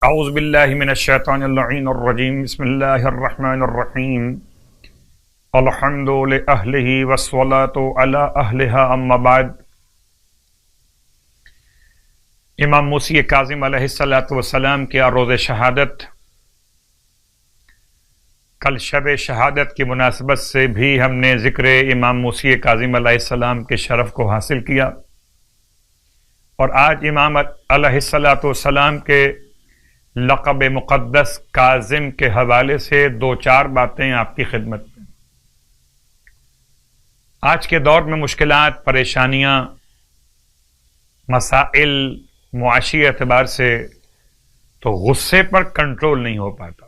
اعوذ باللہ من الشیطان اللعین الرجیم بسم اللہ الرحمن الرحیم الحمد لأہلہ والصلاة علی اہلہا اما بعد۔ امام موسی کاظم علیہ السلام کی روز شہادت، کل شب شہادت کی مناسبت سے بھی ہم نے ذکر امام موسی کاظم علیہ السلام کے شرف کو حاصل کیا، اور آج امام علیہ السلام کے لقب مقدس کاظم کے حوالے سے دو چار باتیں آپ کی خدمت میں۔ آج کے دور میں مشکلات، پریشانیاں، مسائل معاشی اعتبار سے تو غصے پر کنٹرول نہیں ہو پاتا،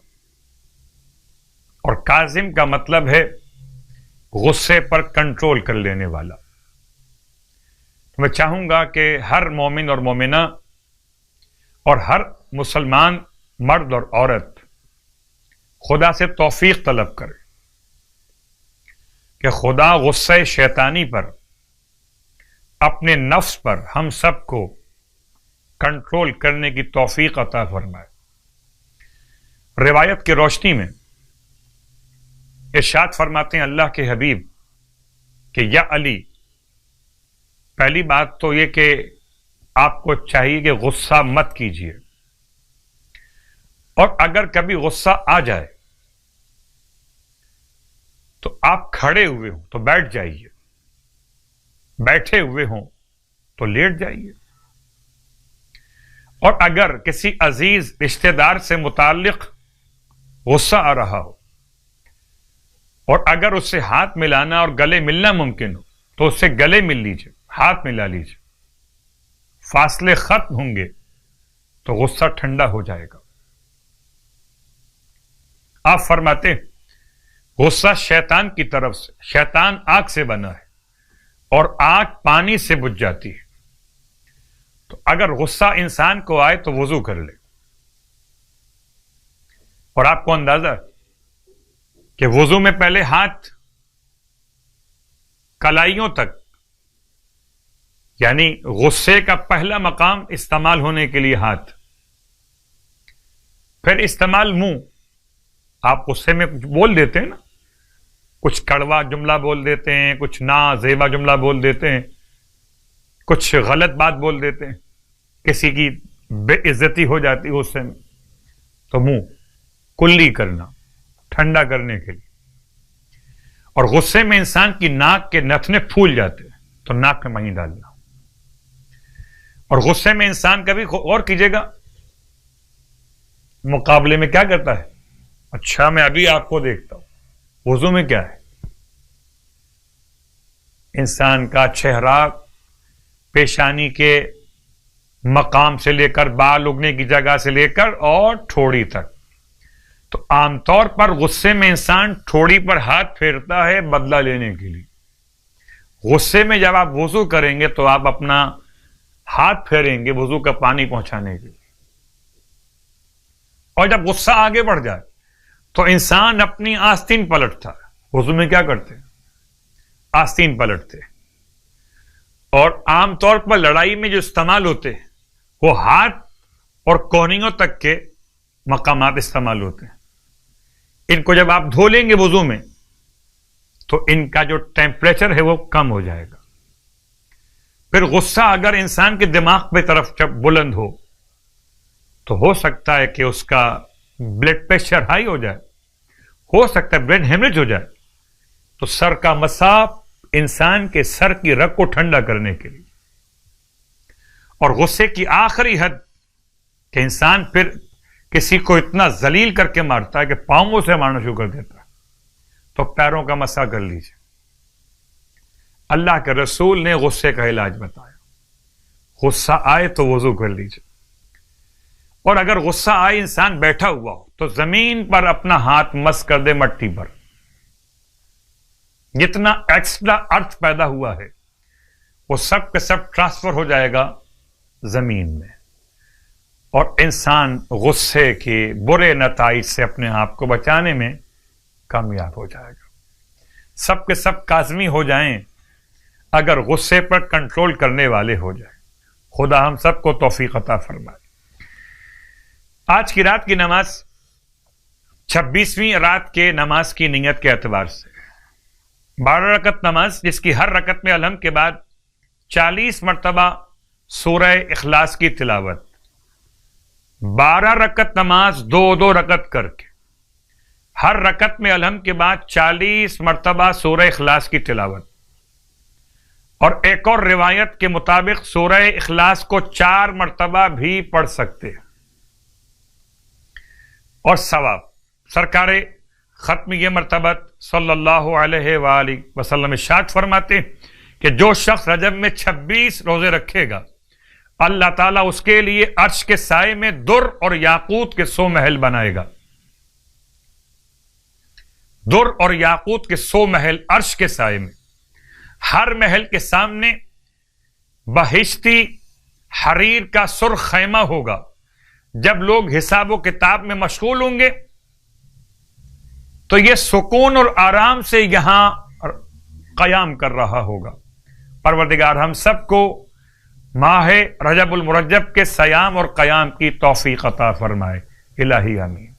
اور کاظم کا مطلب ہے غصے پر کنٹرول کر لینے والا۔ میں چاہوں گا کہ ہر مومن اور مومنہ اور ہر مسلمان مرد اور عورت خدا سے توفیق طلب کرے کہ خدا غصے شیطانی پر، اپنے نفس پر ہم سب کو کنٹرول کرنے کی توفیق عطا فرمائے۔ روایت کی روشنی میں ارشاد فرماتے ہیں اللہ کے حبیب کہ یا علی، پہلی بات تو یہ کہ آپ کو چاہیے کہ غصہ مت کیجیے، اور اگر کبھی غصہ آ جائے تو آپ کھڑے ہوئے ہوں تو بیٹھ جائیے، بیٹھے ہوئے ہوں تو لیٹ جائیے، اور اگر کسی عزیز رشتہ دار سے متعلق غصہ آ رہا ہو اور اگر اس سے ہاتھ ملانا اور گلے ملنا ممکن ہو تو اس سے گلے مل لیجیے، ہاتھ ملا لیجیے، فاصلے ختم ہوں گے تو غصہ ٹھنڈا ہو جائے گا۔ آپ فرماتے غصہ شیطان کی طرف سے، شیطان آگ سے بنا ہے اور آگ پانی سے بجھ جاتی ہے، تو اگر غصہ انسان کو آئے تو وضو کر لے، اور آپ کو اندازہ کہ وضو میں پہلے ہاتھ کلائیوں تک، یعنی غصے کا پہلا مقام استعمال ہونے کے لیے ہاتھ، پھر استعمال منہ۔ آپ غصے میں کچھ بول دیتے ہیں نا، کچھ کڑوا جملہ بول دیتے ہیں، کچھ نازیبا جملہ بول دیتے ہیں، کچھ غلط بات بول دیتے ہیں، کسی کی بے عزتی ہو جاتی ہے غصے میں، تو منہ کلی کرنا، ٹھنڈا کرنے کے لیے۔ اور غصے میں انسان کی ناک کے نتنے پھول جاتے ہیں تو ناک میں پانی ڈالنا۔ اور غصے میں انسان کبھی غور کیجیے گا مقابلے میں کیا کرتا ہے۔ اچھا، میں ابھی آپ کو دیکھتا ہوں وضو میں کیا ہے۔ انسان کا چہرہ پیشانی کے مقام سے لے کر بال اگنے کی جگہ سے لے کر اور ٹھوڑی تک، تو عام طور پر غصے میں انسان ٹھوڑی پر ہاتھ پھیرتا ہے بدلہ لینے کے لیے۔ غصے میں جب آپ وضو کریں گے تو آپ اپنا ہاتھ پھیریں گے وضو کا پانی پہنچانے کے لیے، اور جب غصہ آگے بڑھ جائے تو انسان اپنی آستین پلٹتا ہے۔ وضو میں کیا کرتے ہیں؟ آستین پلٹتے ہیں۔ اور عام طور پر لڑائی میں جو استعمال ہوتے ہیں وہ ہاتھ اور کونیوں تک کے مقامات استعمال ہوتے ہیں۔ ان کو جب آپ دھو لیں گے وضو میں تو ان کا جو ٹیمپریچر ہے وہ کم ہو جائے گا۔ پھر غصہ اگر انسان کے دماغ پہ طرف جب بلند ہو تو ہو سکتا ہے کہ اس کا بلڈ پریشر ہائی ہو جائے، ہو سکتا ہے برین ہیمریج ہو جائے، تو سر کا مساف انسان کے سر کی رگ کو ٹھنڈا کرنے کے لیے، اور غصے کی آخری حد کہ انسان پھر کسی کو اتنا ذلیل کر کے مارتا ہے کہ پاؤں سے مارنا شروع کر دیتا ہے، تو پیروں کا مسح کر لیجیے۔ اللہ کے رسول نے غصے کا علاج بتایا، غصہ آئے تو وضو کر لیجیے، اور اگر غصہ آئے انسان بیٹھا ہوا ہو تو زمین پر اپنا ہاتھ مس کر دے، مٹی پر۔ جتنا ایکسٹرا ارتھ پیدا ہوا ہے وہ سب کے سب ٹرانسفر ہو جائے گا زمین میں، اور انسان غصے کے برے نتائج سے اپنے آپ کو بچانے میں کامیاب ہو جائے گا۔ سب کے سب کاظمی ہو جائیں اگر غصے پر کنٹرول کرنے والے ہو جائیں۔ خدا ہم سب کو توفیق عطا فرمائے۔ آج کی رات کی نماز 26ویں رات کے نماز کی نیت کے اعتبار سے 12 رکعت نماز، جس کی ہر رکعت میں الحمد کے بعد 40 مرتبہ سورہ اخلاص کی تلاوت، 12 رکعت نماز 2 رکعت کر کے ہر رکعت میں الحمد کے بعد 40 مرتبہ سورہ اخلاص کی تلاوت، اور ایک اور روایت کے مطابق سورہ اخلاص کو 4 مرتبہ بھی پڑھ سکتے ہیں۔ اور ثواب سرکار ختمیہ مرتبت صلی اللہ علیہ وآلہ وسلم ارشاد فرماتے ہیں کہ جو شخص رجب میں 26 روزے رکھے گا، اللہ تعالیٰ اس کے لیے عرش کے سائے میں در اور یاقوت کے 100 محل بنائے گا۔ در اور یاقوت کے 100 محل عرش کے سائے میں، ہر محل کے سامنے بہشتی حریر کا سرخ خیمہ ہوگا۔ جب لوگ حساب و کتاب میں مشغول ہوں گے تو یہ سکون اور آرام سے یہاں قیام کر رہا ہوگا۔ پروردگار ہم سب کو ماہ رجب المرجب کے صیام اور قیام کی توفیق عطا فرمائے، الہی آمین۔